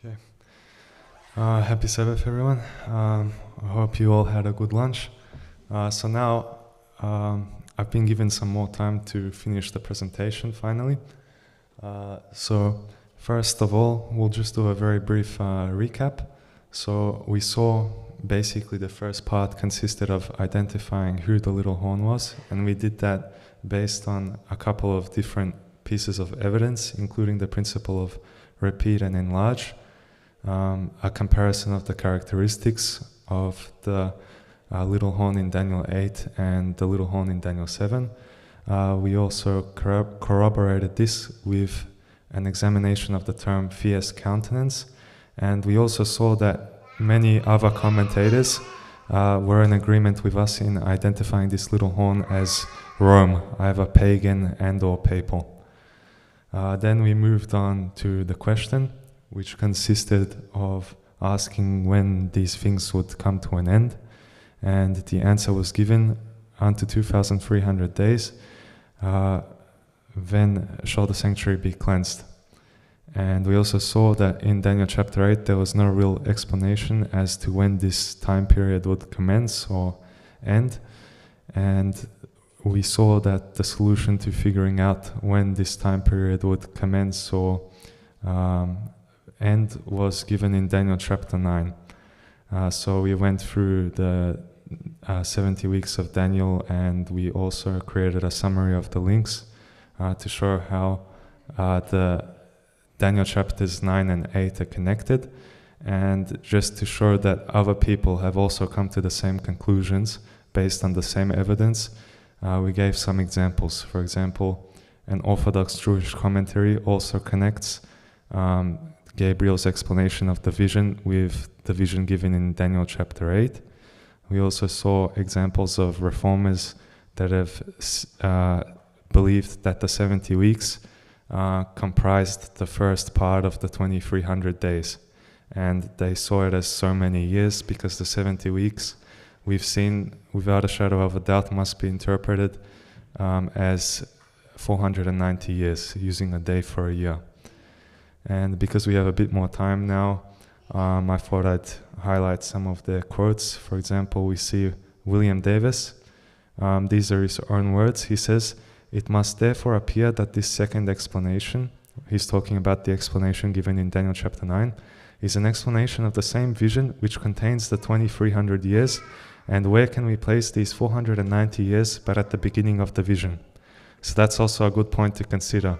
Okay. Happy Sabbath, everyone. I hope you all had a good lunch. So now I've been given some more time to finish the presentation finally. So first of all, we'll just do a very brief recap. So we saw basically the first part consisted of identifying who the little horn was, and we did that based on a couple of different pieces of evidence, including the principle of repeat and enlarge, a comparison of the characteristics of the little horn in Daniel 8 and the little horn in Daniel 7. We also corroborated this with an examination of the term fierce countenance, and we also saw that many other commentators were in agreement with us in identifying this little horn as Rome, either pagan and or papal. Then we moved on to the question, which consisted of asking when these things would come to an end, and the answer was given unto 2,300 days, then shall the sanctuary be cleansed. And we also saw that in Daniel chapter 8 there was no real explanation as to when this time period would commence or end, and we saw that the solution to figuring out when this time period would commence or end was given in Daniel chapter 9. So we went through the 70 weeks of Daniel, and we also created a summary of the links to show how the Daniel chapters 9 and 8 are connected, and just to show that other people have also come to the same conclusions based on the same evidence. We gave some examples. For example, an Orthodox Jewish commentary also connects Gabriel's explanation of the vision with the vision given in Daniel chapter 8. We also saw examples of reformers that have believed that the 70 weeks comprised the first part of the 2300 days, and they saw it as so many years because the 70 weeks we've seen without a shadow of a doubt must be interpreted as 490 years, using a day for a year. And because we have a bit more time now, I thought I'd highlight some of the quotes. For example, we see William Davis. These are his own words. He says, "It must therefore appear that this second explanation," he's talking about the explanation given in Daniel chapter 9, "is an explanation of the same vision which contains the 2300 years, and where can we place these 490 years but at the beginning of the vision?" So that's also a good point to consider.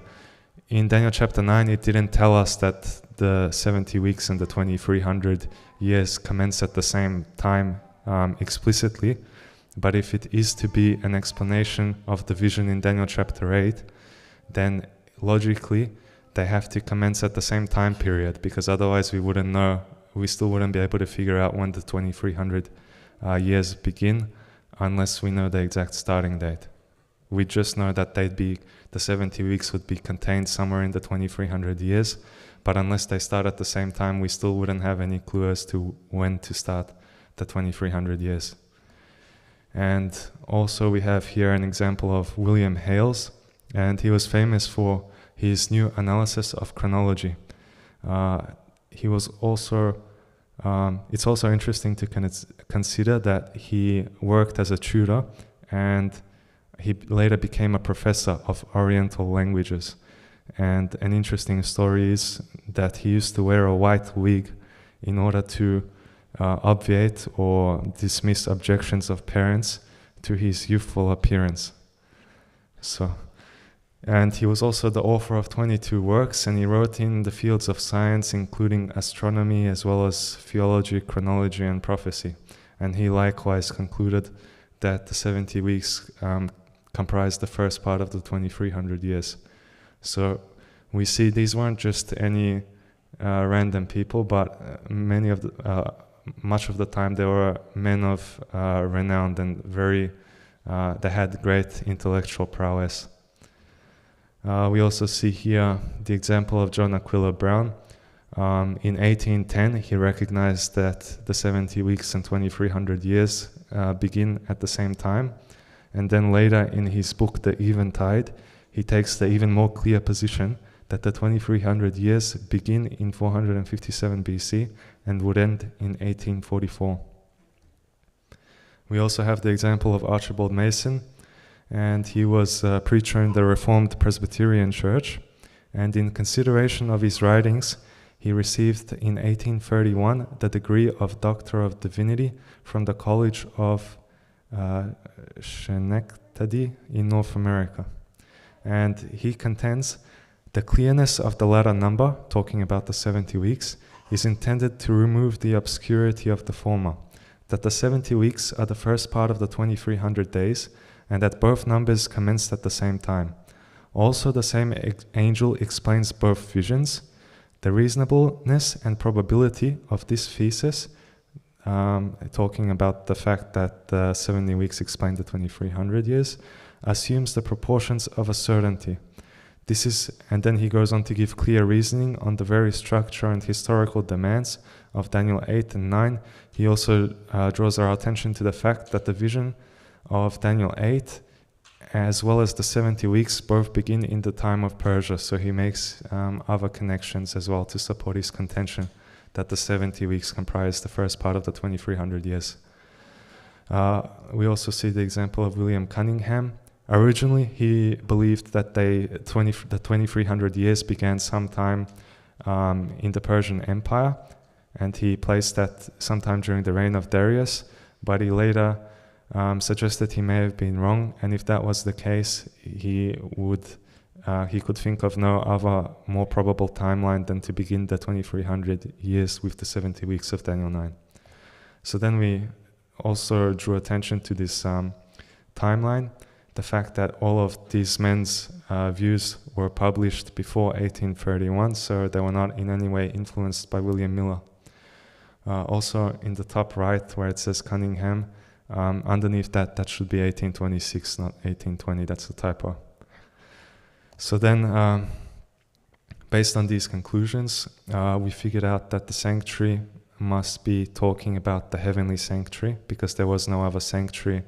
In Daniel chapter 9, it didn't tell us that the 70 weeks and the 2300 years commence at the same time explicitly, but if it is to be an explanation of the vision in Daniel chapter 8, then logically they have to commence at the same time period, because otherwise we still wouldn't be able to figure out when the 2300 years begin unless we know the exact starting date. We just know that the 70 weeks would be contained somewhere in the 2300 years, but unless they start at the same time, we still wouldn't have any clue as to when to start the 2300 years. And also we have here an example of William Hales, and he was famous for his new analysis of chronology. He was also, it's also interesting to consider that he worked as a tutor, and he later became a professor of Oriental languages. And an interesting story is that he used to wear a white wig in order to obviate or dismiss objections of parents to his youthful appearance. And he was also the author of 22 works, and he wrote in the fields of science, including astronomy as well as theology, chronology, and prophecy. And he likewise concluded that the 70 weeks comprised the first part of the 2300 years. So we see these weren't just any random people, but much of the time they were men of renown and they had great intellectual prowess. We also see here the example of John Aquila Brown. In 1810, he recognized that the 70 weeks and 2300 years begin at the same time. And then later in his book, The Eventide, he takes the even more clear position that the 2300 years begin in 457 BC and would end in 1844. We also have the example of Archibald Mason, and he was a preacher in the Reformed Presbyterian Church, and in consideration of his writings, he received in 1831 the degree of Doctor of Divinity from the College of Schenectady in North America. And he contends the clearness of the latter number, talking about the 70 weeks, is intended to remove the obscurity of the former, that the 70 weeks are the first part of the 2300 days, and that both numbers commenced at the same time. Also, the same angel explains both visions. The reasonableness and probability of this thesis, talking about the fact that the 70 weeks explain the 2300 years, assumes the proportions of a certainty. This is, and then he goes on to give clear reasoning on the very structure and historical demands of Daniel 8 and 9. He also draws our attention to the fact that the vision of Daniel 8 as well as the 70 weeks both begin in the time of Persia. So he makes other connections as well to support his contention that the 70 weeks comprise the first part of the 2300 years. We also see the example of William Cunningham. Originally, he believed that the 2300 years began sometime in the Persian Empire, and he placed that sometime during the reign of Darius, but he later suggested he may have been wrong, and if that was the case, he could think of no other more probable timeline than to begin the 2300 years with the 70 weeks of Daniel 9. So then we also drew attention to this timeline, the fact that all of these men's views were published before 1831, so they were not in any way influenced by William Miller. Also in the top right where it says Cunningham, underneath that should be 1826, not 1820, that's a typo. So then, based on these conclusions, we figured out that the sanctuary must be talking about the heavenly sanctuary, because there was no other sanctuary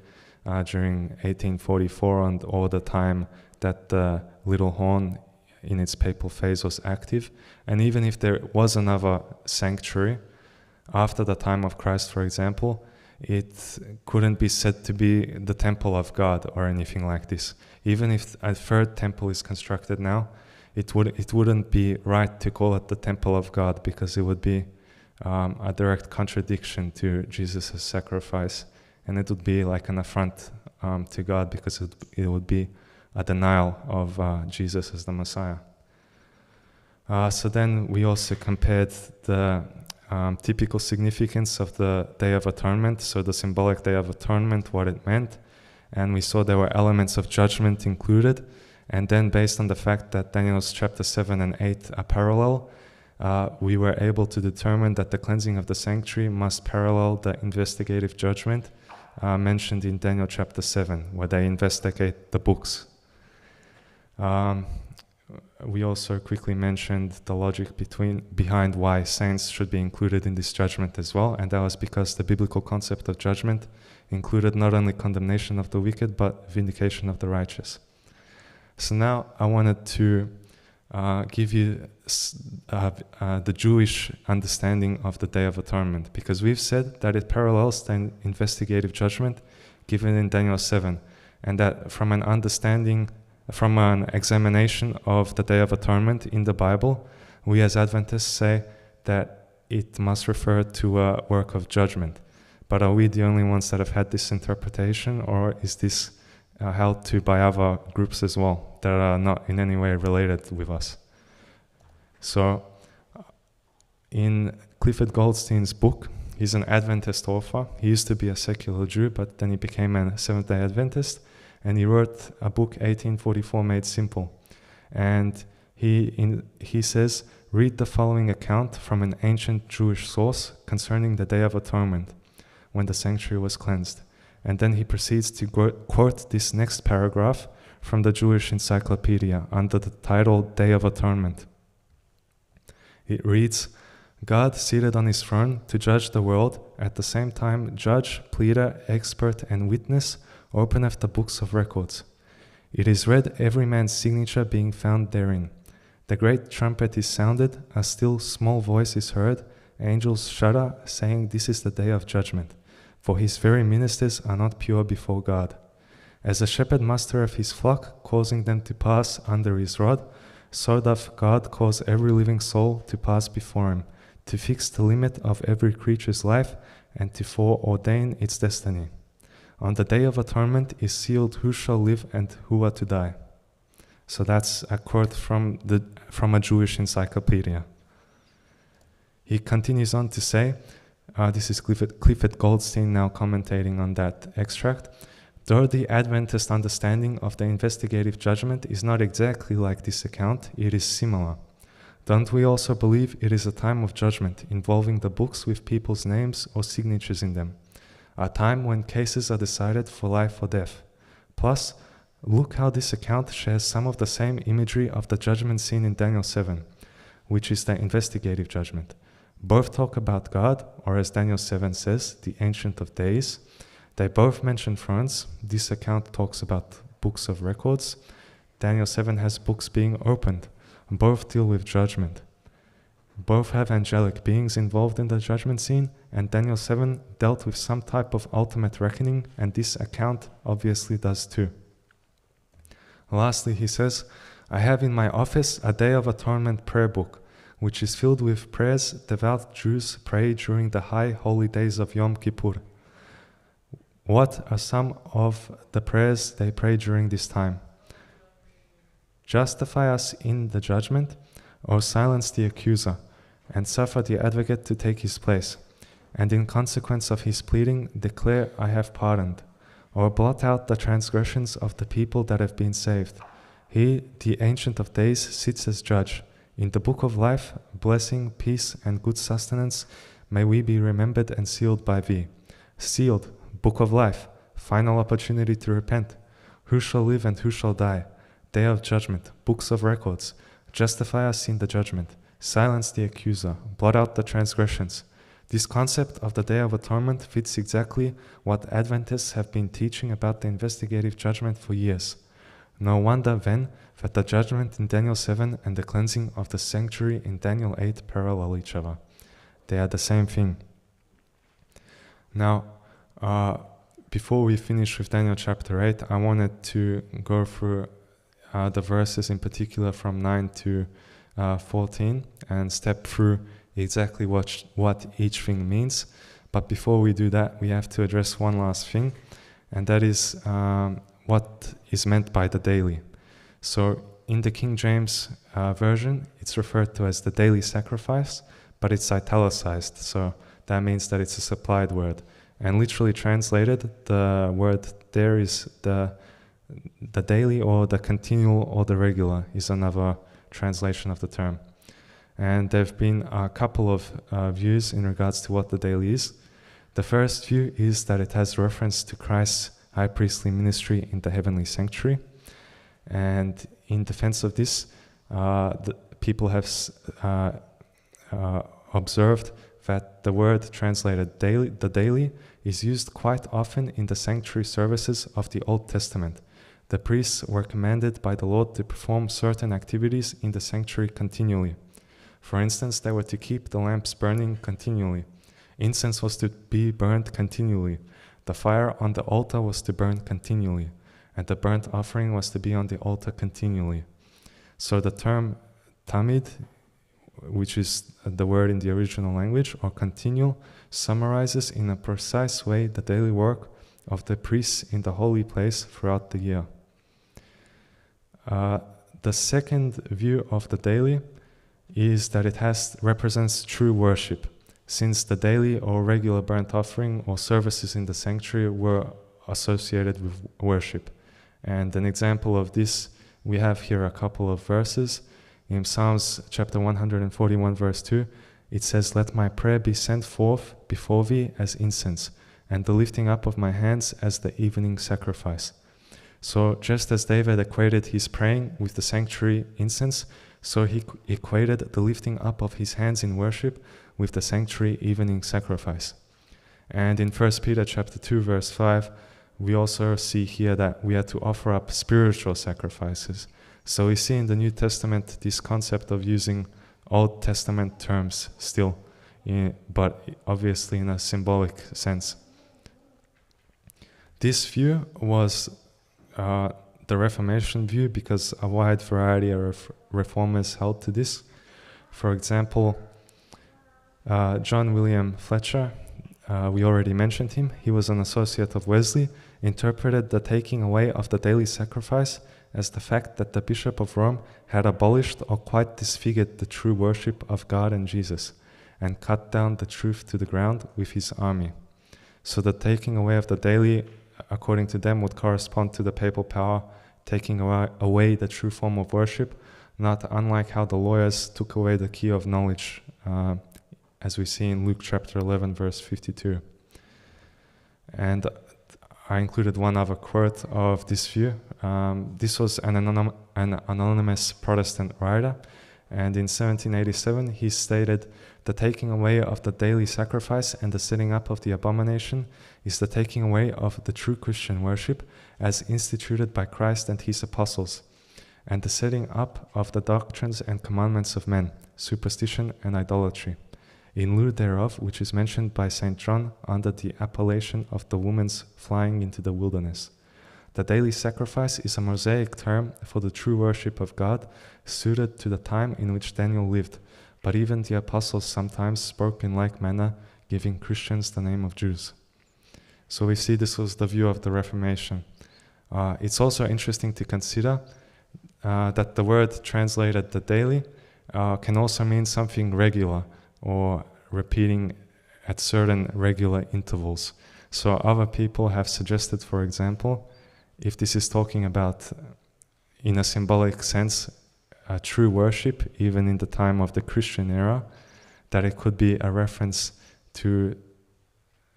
during 1844 and all the time that the little horn in its papal phase was active. And even if there was another sanctuary after the time of Christ, for example, it couldn't be said to be the temple of God or anything like this. Even if a third temple is constructed now, it wouldn't be right to call it the temple of God, because it would be a direct contradiction to Jesus' sacrifice, and it would be like an affront to God, because it would be a denial of Jesus as the Messiah. So then we also compared the typical significance of the Day of Atonement, so the symbolic Day of Atonement, what it meant, and we saw there were elements of judgment included, and then based on the fact that Daniel's chapter 7 and 8 are parallel, we were able to determine that the cleansing of the sanctuary must parallel the investigative judgment mentioned in Daniel chapter 7, where they investigate the books. We also quickly mentioned the logic behind why saints should be included in this judgment as well, and that was because the biblical concept of judgment included not only condemnation of the wicked, but vindication of the righteous. So now I wanted to give you the Jewish understanding of the Day of Atonement, because we've said that it parallels the investigative judgment given in Daniel 7, and that from an examination of the Day of Atonement in the Bible, we as Adventists say that it must refer to a work of judgment. But are we the only ones that have had this interpretation, or is this held to by other groups as well that are not in any way related with us? So in Clifford Goldstein's book, he's an Adventist author. He used to be a secular Jew, but then he became a Seventh-day Adventist, and he wrote a book, 1844 Made Simple. And he says, read the following account from an ancient Jewish source concerning the Day of Atonement, when the sanctuary was cleansed. And then he proceeds to quote this next paragraph from the Jewish Encyclopedia under the title Day of Atonement. It reads, God seated on his throne to judge the world, at the same time judge, pleader, expert, and witness, openeth the books of records. It is read, every man's signature being found therein. The great trumpet is sounded, a still small voice is heard, angels shudder, saying, "This is the day of judgment, for his very ministers are not pure before God." As a shepherd master of his flock, causing them to pass under his rod, so doth God cause every living soul to pass before him, to fix the limit of every creature's life, and to foreordain its destiny. On the day of atonement is sealed who shall live and who are to die. So that's a quote from a Jewish encyclopedia. He continues on to say, this is Clifford Goldstein now commentating on that extract, though the Adventist understanding of the investigative judgment is not exactly like this account, it is similar. Don't we also believe it is a time of judgment involving the books with people's names or signatures in them? A time when cases are decided for life or death. Plus, look how this account shares some of the same imagery of the judgment scene in Daniel 7, which is the investigative judgment. Both talk about God, or as Daniel 7 says, the Ancient of Days. They both mention thrones. This account talks about books of records. Daniel 7 has books being opened. Both deal with judgment. Both have angelic beings involved in the judgment scene, and Daniel 7 dealt with some type of ultimate reckoning, and this account obviously does too. Lastly, he says, I have in my office a Day of Atonement prayer book, which is filled with prayers devout Jews pray during the high holy days of Yom Kippur. What are some of the prayers they pray during this time? Justify us in the judgment, or silence the accuser, and suffer the advocate to take his place, and in consequence of his pleading declare I have pardoned, or blot out the transgressions of the people that have been saved. He, the Ancient of Days, sits as judge. In the book of life, blessing, peace, and good sustenance, may we be remembered and sealed by thee. Sealed, book of life, final opportunity to repent. Who shall live and who shall die? Day of judgment, books of records, justify us in the judgment, silence the accuser, blot out the transgressions. This concept of the Day of Atonement fits exactly what Adventists have been teaching about the investigative judgment for years. No wonder then that the judgment in Daniel 7 and the cleansing of the sanctuary in Daniel 8 parallel each other. They are the same thing. Now, before we finish with Daniel chapter 8, I wanted to go through the verses in particular from 9 to 14 and step through exactly what each thing means. But before we do that, we have to address one last thing, and that is what is meant by the daily. So in the King James version, it's referred to as the daily sacrifice, but it's italicized, so that means that it's a supplied word. And literally translated, the word there is the daily or the continual or the regular is another translation of the term. And there have been a couple of views in regards to what the daily is. The first view is that it has reference to Christ's high priestly ministry in the heavenly sanctuary. And in defense of this, the people have observed that the word translated daily, the daily, is used quite often in the sanctuary services of the Old Testament. The priests were commanded by the Lord to perform certain activities in the sanctuary continually. For instance, they were to keep the lamps burning continually. Incense was to be burned continually. The fire on the altar was to burn continually. And the burnt offering was to be on the altar continually. So the term tamid, which is the word in the original language, or continual, summarizes in a precise way the daily work of the priests in the holy place throughout the year. The second view of the daily is that it represents true worship, since the daily or regular burnt offering or services in the sanctuary were associated with worship. And an example of this, we have here a couple of verses. In Psalms chapter 141 verse 2, it says, "Let my prayer be sent forth before thee as incense, and the lifting up of my hands as the evening sacrifice." So just as David equated his praying with the sanctuary incense, so he equated the lifting up of his hands in worship with the sanctuary evening sacrifice. And in 1 Peter chapter 2 verse 5, we also see here that we are to offer up spiritual sacrifices. So we see in the New Testament this concept of using Old Testament terms still, but obviously in a symbolic sense. This view was the Reformation view because a wide variety of reformers held to this. For example, John William Fletcher, we already mentioned him, he was an associate of Wesley, interpreted the taking away of the daily sacrifice as the fact that the Bishop of Rome had abolished or quite disfigured the true worship of God and Jesus, and cut down the truth to the ground with his army. So the taking away of the daily, according to them, would correspond to the papal power taking away the true form of worship, not unlike how the lawyers took away the key of knowledge, as we see in Luke chapter 11, verse 52. And I included one other quote of this view. This was an anonymous Protestant writer, and in 1787 he stated, "The taking away of the daily sacrifice and the setting up of the abomination is the taking away of the true Christian worship as instituted by Christ and his apostles, and the setting up of the doctrines and commandments of men, superstition and idolatry, in lieu thereof, which is mentioned by St. John under the appellation of the woman's flying into the wilderness. The daily sacrifice is a Mosaic term for the true worship of God, suited to the time in which Daniel lived, but even the apostles sometimes spoke in like manner, giving Christians the name of Jews." So we see this was the view of the Reformation. It's also interesting to consider that the word translated the daily can also mean something regular, or repeating at certain regular intervals. So other people have suggested, for example, if this is talking about, in a symbolic sense, a true worship, even in the time of the Christian era, that it could be a reference to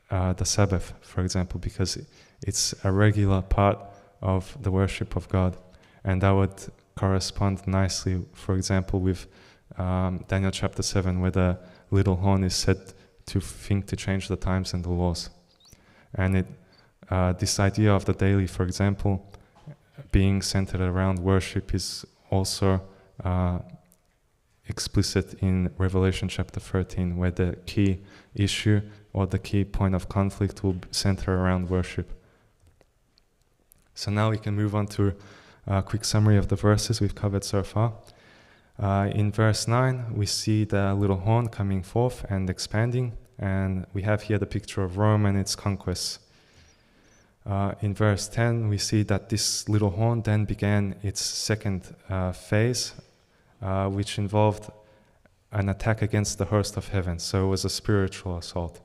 the Sabbath, for example, because it's a regular part of the worship of God. And that would correspond nicely, for example, with Daniel chapter 7, where the little horn is said to think to change the times and the laws. And this idea of the daily, for example, being centered around worship is also explicit in Revelation chapter 13, where the key issue or the key point of conflict will center around worship. So now we can move on to a quick summary of the verses we've covered so far. In verse 9, we see the little horn coming forth and expanding, and we have here the picture of Rome and its conquests. In verse 10, we see that this little horn then began its second phase, which involved an attack against the host of heaven. So it was a spiritual assault.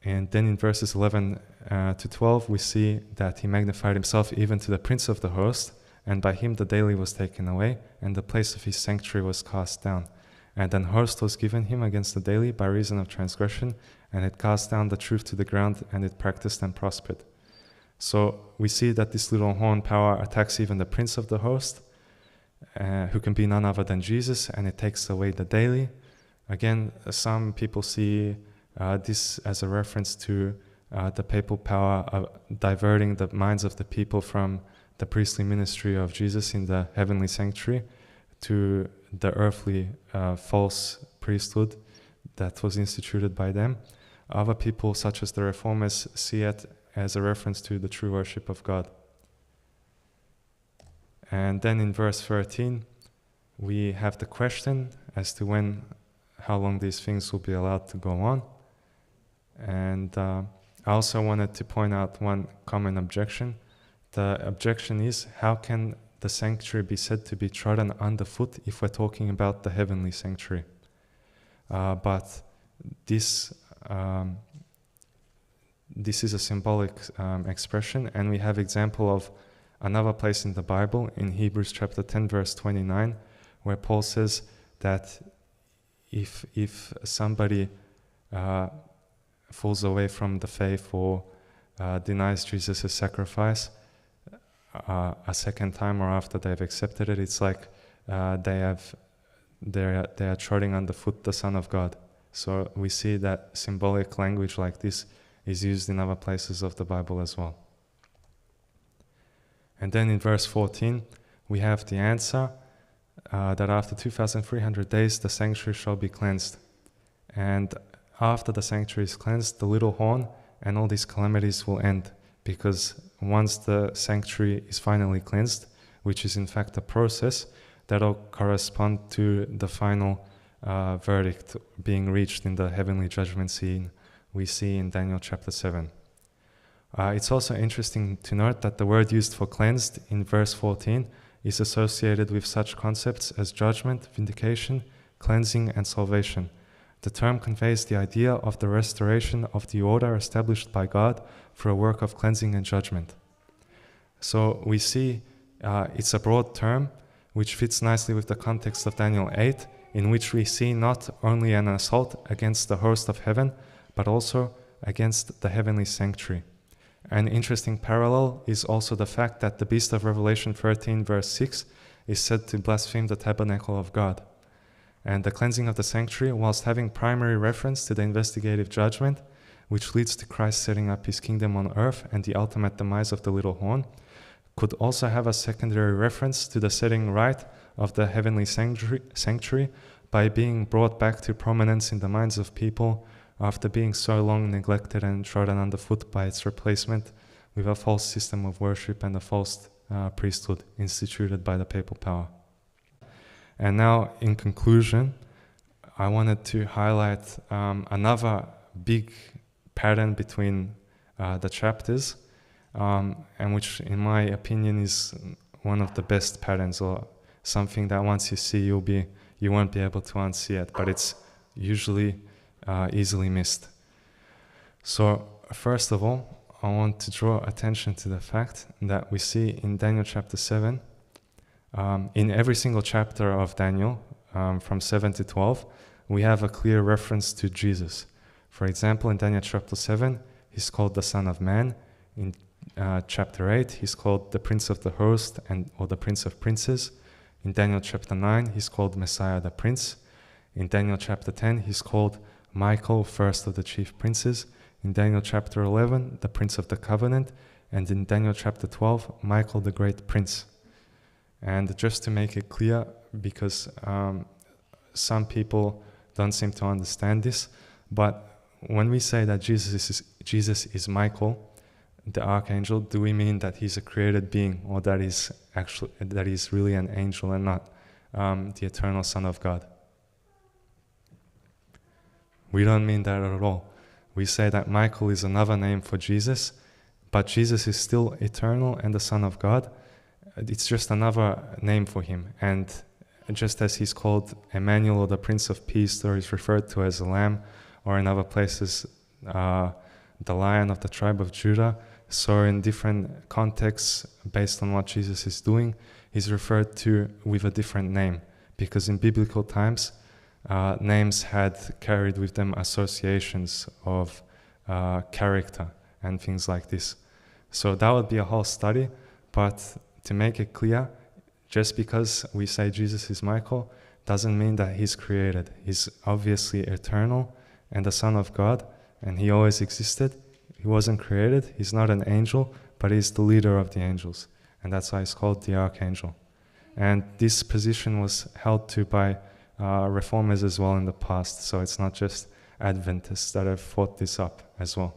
And then in verses 11 to 12, we see that he magnified himself even to the prince of the host, and by him the daily was taken away, and the place of his sanctuary was cast down. And an host was given him against the daily by reason of transgression, and it cast down the truth to the ground, and it practiced and prospered. So we see that this little horn power attacks even the prince of the host, who can be none other than Jesus, and it takes away the daily. Again, some people see this as a reference to the papal power diverting the minds of the people from the priestly ministry of Jesus in the heavenly sanctuary to the earthly false priesthood that was instituted by them. Other people, such as the Reformers, see it as a reference to the true worship of God. And then in verse 13, we have the question as to how long these things will be allowed to go on. And I also wanted to point out one common objection. The objection is, how can the sanctuary be said to be trodden underfoot if we're talking about the heavenly sanctuary? But this is a symbolic expression, and we have example of another place in the Bible, in Hebrews chapter 10, verse 29, where Paul says that if somebody falls away from the faith or denies Jesus' sacrifice a second time or after they've accepted it, it's like they are treading underfoot the Son of God. So we see that symbolic language like this is used in other places of the Bible as well. And then in verse 14, we have the answer that after 2,300 days, the sanctuary shall be cleansed. And after the sanctuary is cleansed, the little horn and all these calamities will end, because once the sanctuary is finally cleansed, which is in fact a process, that'll correspond to the final verdict being reached in the heavenly judgment scene we see in Daniel chapter 7. It's also interesting to note that the word used for cleansed in verse 14 is associated with such concepts as judgment, vindication, cleansing, and salvation. The term conveys the idea of the restoration of the order established by God for a work of cleansing and judgment. So we see it's a broad term which fits nicely with the context of Daniel 8, in which we see not only an assault against the host of heaven, but also against the heavenly sanctuary. An interesting parallel is also the fact that the beast of Revelation 13 verse 6 is said to blaspheme the tabernacle of God. And the cleansing of the sanctuary, whilst having primary reference to the investigative judgment, which leads to Christ setting up his kingdom on earth and the ultimate demise of the little horn, could also have a secondary reference to the setting right of the heavenly sanctuary by being brought back to prominence in the minds of people after being so long neglected and trodden underfoot by its replacement with a false system of worship and a false priesthood instituted by the papal power. And now, in conclusion, I wanted to highlight another big pattern between the chapters, and which, in my opinion, is one of the best patterns, or something that once you see, you won't be able to unsee it, but it's usually easily missed. So, first of all, I want to draw attention to the fact that we see in Daniel chapter 7, in every single chapter of Daniel, from 7 to 12, we have a clear reference to Jesus. For example, in Daniel chapter 7, he's called the Son of Man. In chapter 8, he's called the Prince of the Host, or the Prince of Princes. In Daniel chapter 9, he's called Messiah the Prince. In Daniel chapter 10, he's called Michael, first of the chief princes. In Daniel chapter 11, the Prince of the Covenant. And in Daniel chapter 12, Michael the Great Prince. And just to make it clear, because some people don't seem to understand this, but when we say that Jesus is Michael, the archangel, do we mean that he's a created being, or that he's really an angel and not the eternal Son of God? We don't mean that at all. We say that Michael is another name for Jesus, but Jesus is still eternal and the Son of God. It's just another name for him. And just as he's called Emmanuel, or the Prince of Peace, or is referred to as a lamb, or in other places the Lion of the tribe of Judah, so in different contexts based on what Jesus is doing, he's referred to with a different name, because in biblical times names had carried with them associations of character and things like this. So that would be a whole study, but to make it clear, just because we say Jesus is Michael doesn't mean that he's created. He's obviously eternal and the Son of God, and he always existed. He wasn't created, he's not an angel, but he's the leader of the angels, and that's why he's called the archangel. And this position was held to by reformers as well in the past, so it's not just Adventists that have fought this up as well.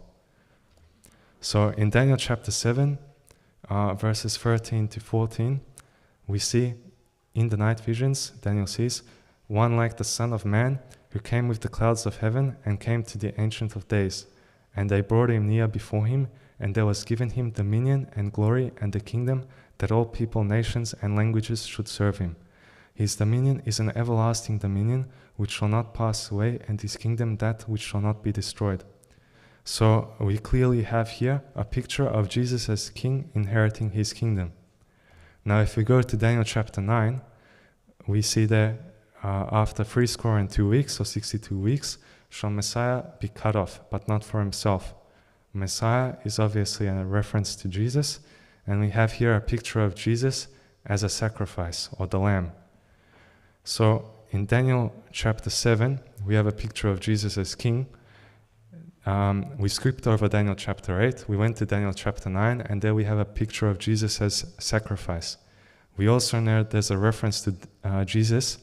So in Daniel chapter 7, verses 13 to 14, we see in the night visions, Daniel sees one like the Son of Man, who came with the clouds of heaven and came to the Ancient of Days. And they brought him near before him, and there was given him dominion and glory and the kingdom, that all people, nations, and languages should serve him. His dominion is an everlasting dominion which shall not pass away, and his kingdom that which shall not be destroyed. So we clearly have here a picture of Jesus as king inheriting his kingdom. Now if we go to Daniel chapter 9, we see that after 62 weeks, or 62 weeks, shall Messiah be cut off, but not for himself. Messiah is obviously a reference to Jesus, and we have here a picture of Jesus as a sacrifice, or the lamb. So in Daniel chapter 7, we have a picture of Jesus as king. we skipped over Daniel chapter 8, we went to Daniel chapter 9, and there we have a picture of Jesus as sacrifice. We also know there's a reference to Jesus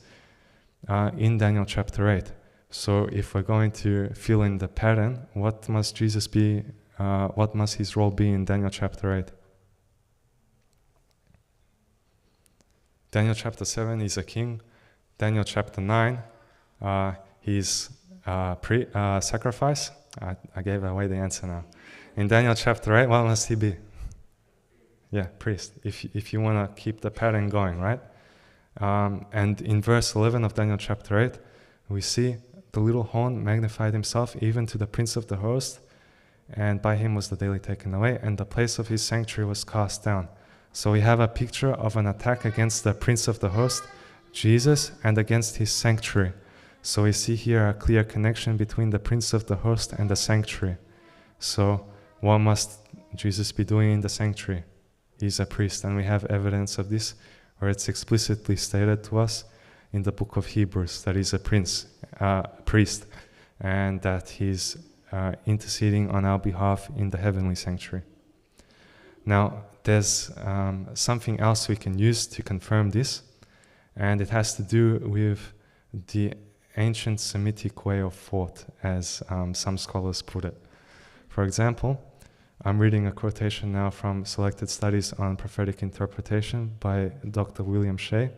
in Daniel chapter 8. So if we're going to fill in the pattern, what must Jesus be, what must his role be in Daniel chapter 8? Daniel chapter 7, he's a king. Daniel chapter 9, he's sacrifice. I gave away the answer now. In Daniel chapter 8, what must he be? Yeah, priest, if you want to keep the pattern going, right? And in verse 11 of Daniel chapter 8, we see the little horn magnified himself even to the prince of the host, and by him was the daily taken away, and the place of his sanctuary was cast down. So we have a picture of an attack against the prince of the host, Jesus, and against his sanctuary. So we see here a clear connection between the prince of the host and the sanctuary. So what must Jesus be doing in the sanctuary? He's a priest, and we have evidence of this where it's explicitly stated to us in the book of Hebrews that he's a priest, and that he's interceding on our behalf in the heavenly sanctuary. Now, there's something else we can use to confirm this, and it has to do with the ancient Semitic way of thought, as some scholars put it. For example, I'm reading a quotation now from Selected Studies on Prophetic Interpretation by Dr. William Shea.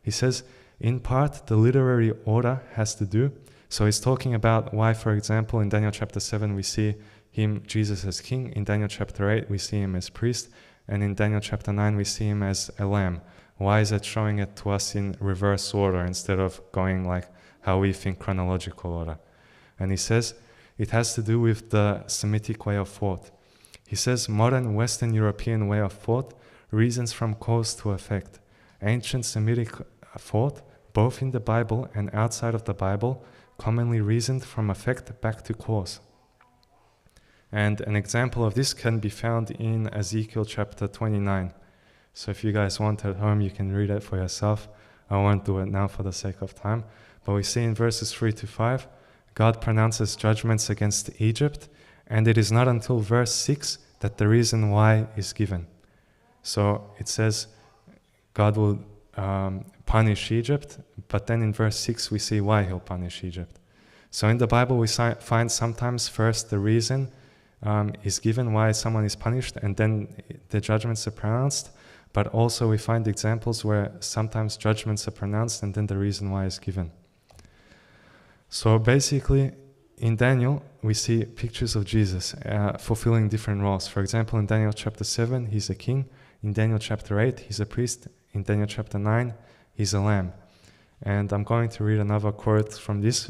He says, in part, the literary order has to do. So he's talking about why, for example, in Daniel chapter 7, we see him, Jesus, as king. In Daniel chapter 8, we see him as priest. And in Daniel chapter 9, we see him as a lamb. Why is it showing it to us in reverse order instead of going like how we think chronological order? And he says, it has to do with the Semitic way of thought. He says, modern Western European way of thought reasons from cause to effect. Ancient Semitic thought, both in the Bible and outside of the Bible, commonly reasoned from effect back to cause. And an example of this can be found in Ezekiel chapter 29. So if you guys want at home, you can read it for yourself. I won't do it now for the sake of time. But we see in verses 3 to 5, God pronounces judgments against Egypt, and it is not until verse 6 that the reason why is given. So it says God will punish Egypt, but then in verse 6 we see why he'll punish Egypt. So in the Bible we find sometimes first the reason is given why someone is punished, and then the judgments are pronounced, but also we find examples where sometimes judgments are pronounced and then the reason why is given. So basically, in Daniel, we see pictures of Jesus fulfilling different roles. For example, in Daniel chapter 7, he's a king. In Daniel chapter 8, he's a priest. In Daniel chapter 9, he's a lamb. And I'm going to read another quote from this,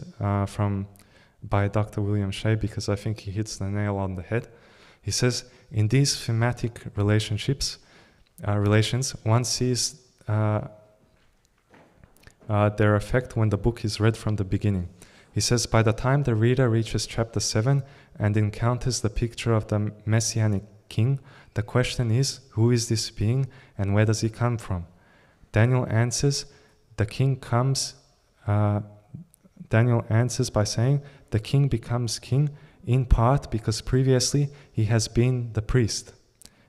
by Dr. William Shea, because I think he hits the nail on the head. He says, in these thematic relations, one sees their effect when the book is read from the beginning. He says, by the time the reader reaches chapter 7 and encounters the picture of the Messianic king, the question is, who is this being and where does he come from? Daniel answers by saying, the king becomes king in part because previously he has been the priest.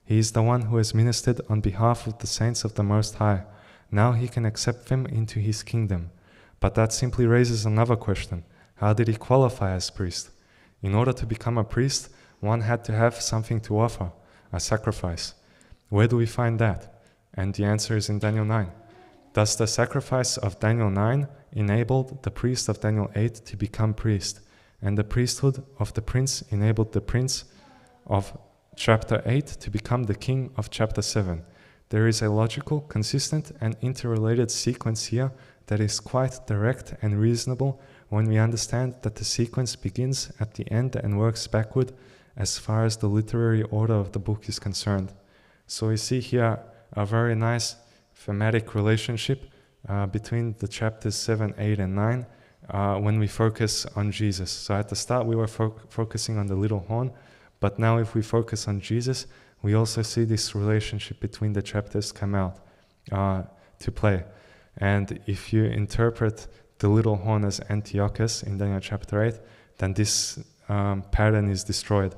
He is the one who has ministered on behalf of the saints of the Most High. Now he can accept them into his kingdom. But that simply raises another question. How did he qualify as priest? In order to become a priest, one had to have something to offer, a sacrifice. Where do we find that? And the answer is in Daniel 9. Thus the sacrifice of Daniel 9 enabled the priest of Daniel 8 to become priest, and the priesthood of the prince enabled the prince of chapter 8 to become the king of chapter 7. There is a logical, consistent, and interrelated sequence here that is quite direct and reasonable when we understand that the sequence begins at the end and works backward as far as the literary order of the book is concerned. So we see here a very nice thematic relationship between the chapters 7, 8, and 9 when we focus on Jesus. So at the start we were focusing on the little horn, but now if we focus on Jesus, we also see this relationship between the chapters come out to play. And if you interpret the little horn as Antiochus in Daniel chapter 8, then this pattern is destroyed.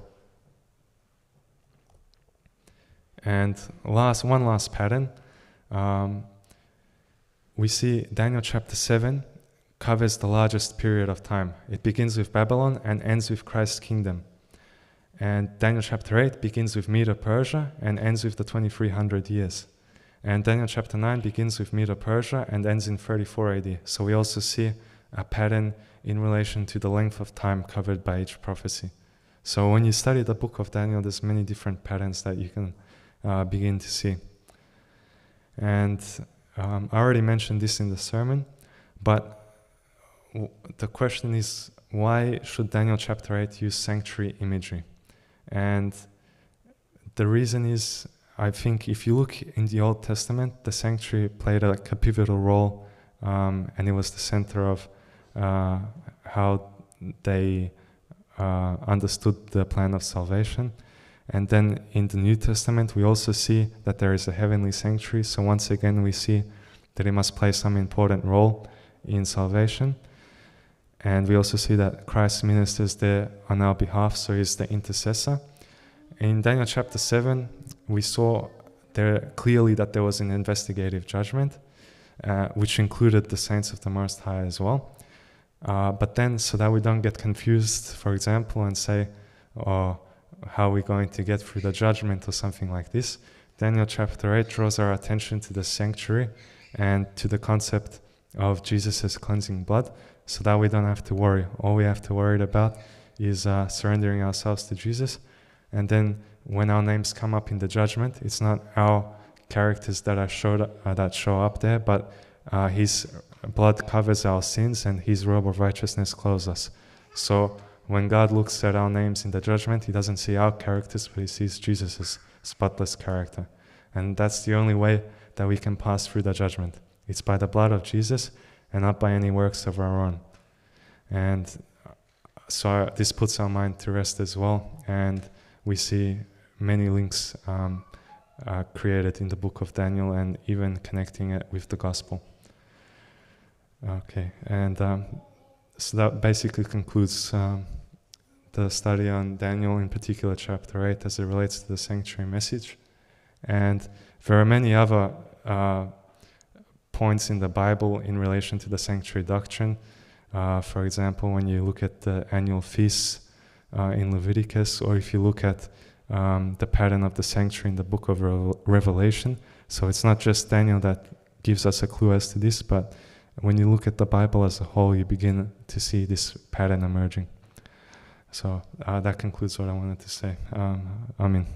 And one last pattern. We see Daniel chapter 7 covers the largest period of time. It begins with Babylon and ends with Christ's kingdom. And Daniel chapter 8 begins with Medo-Persia and ends with the 2300 years. And Daniel chapter 9 begins with Medo-Persia and ends in 34 AD. So we also see a pattern in relation to the length of time covered by each prophecy. So when you study the book of Daniel, there's many different patterns that you can begin to see. And I already mentioned this in the sermon, but the question is, why should Daniel chapter 8 use sanctuary imagery? And the reason is, I think if you look in the Old Testament, the sanctuary played a pivotal role, and it was the center of how they understood the plan of salvation. And then in the New Testament, we also see that there is a heavenly sanctuary. So once again, we see that it must play some important role in salvation. And we also see that Christ ministers there on our behalf, so he's the intercessor. In Daniel chapter 7, we saw there clearly that there was an investigative judgment, which included the saints of the Most High as well. But then, so that we don't get confused, for example, and say, oh, how are we going to get through the judgment or something like this? Daniel chapter 8 draws our attention to the sanctuary and to the concept of Jesus' cleansing blood, so that we don't have to worry. All we have to worry about is surrendering ourselves to Jesus. And then when our names come up in the judgment, it's not our characters that show up there, but his blood covers our sins and his robe of righteousness clothes us. So when God looks at our names in the judgment, he doesn't see our characters, but he sees Jesus' spotless character. And that's the only way that we can pass through the judgment. It's by the blood of Jesus and not by any works of our own. And so this puts our mind to rest as well. And we see many links created in the book of Daniel and even connecting it with the gospel. Okay, and so that basically concludes the study on Daniel, in particular chapter 8, as it relates to the sanctuary message. And there are many other points in the Bible in relation to the sanctuary doctrine. For example, when you look at the annual feasts in Leviticus, or if you look at the pattern of the sanctuary in the book of Revelation. So it's not just Daniel that gives us a clue as to this, but when you look at the Bible as a whole, you begin to see this pattern emerging. So that concludes what I wanted to say. Amen.